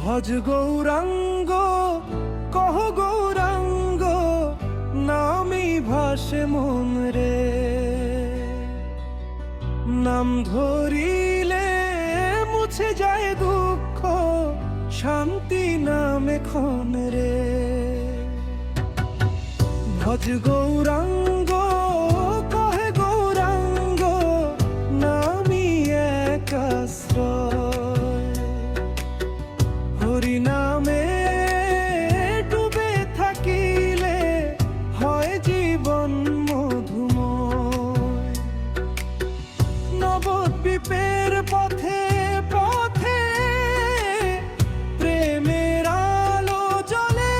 ভজ গৌরাঙ্গ কহ গৌরাঙ্গ নামই ভাসে মন রে। নাম ধরিলে মুছে যায় দুঃখ, শান্তি নামে ক্ষণ রে। ভজ গৌরাঙ্গ কহে গৌরাঙ্গ নামই এক আশ্রয়। হরি নামে ডুবে থাকিলে হয় জীবন মধুময়। নবদ্বীপের পথে পথে প্রেমের আলো জ্বলে,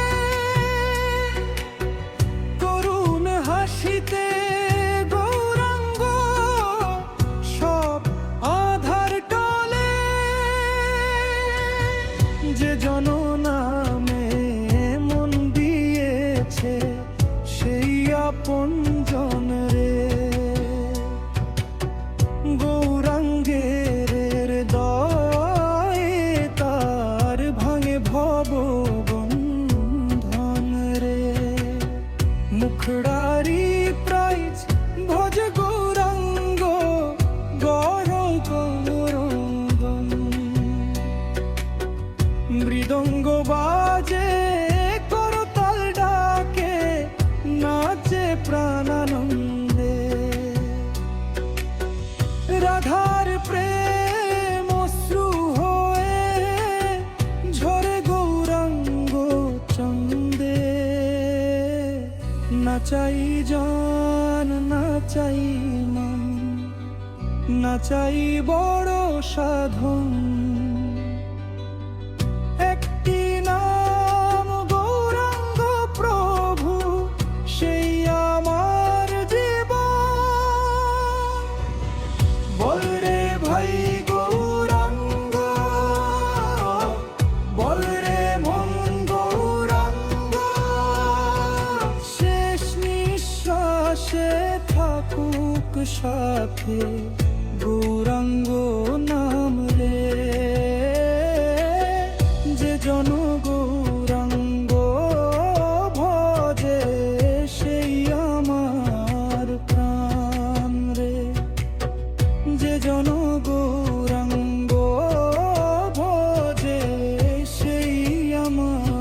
করুণ হাসিতে গৌরাঙ্গ সব আধার টলে। যে জননামে মন দিয়েছে সেই আপনজন রে। গৌরাঙ্গের হৃদয়ে তার ভাঙে ভব বন্ধন রে। মুখড়ারি প্রাইজ ভজ গৌরাঙ্গ গৌর গৌরঙ্গম। মৃদঙ্গ বাজে করতাল ডাকে নাচে প্রাণানন্দে। রাধার প্রেম অশ্রু হয়ে ঝরে গৌরাঙ্গ চন্দে। নাচাই জান নাচাই মন, নাচাই বড় সাধন। একটি নাম গৌরাঙ্গ প্রভু সেই আমার জীবন। বল রে ভাই গৌরাঙ্গ, বল রে মন গৌরাঙ্গ। শেষ নিঃশ্বাসে থাকুক সাথে গৌরাঙ্গ নাম রে। যে জন গৌরাঙ্গ ভজে সেই আমার প্রাণ রে। যে জন গৌরাঙ্গ ভজে সেই আমার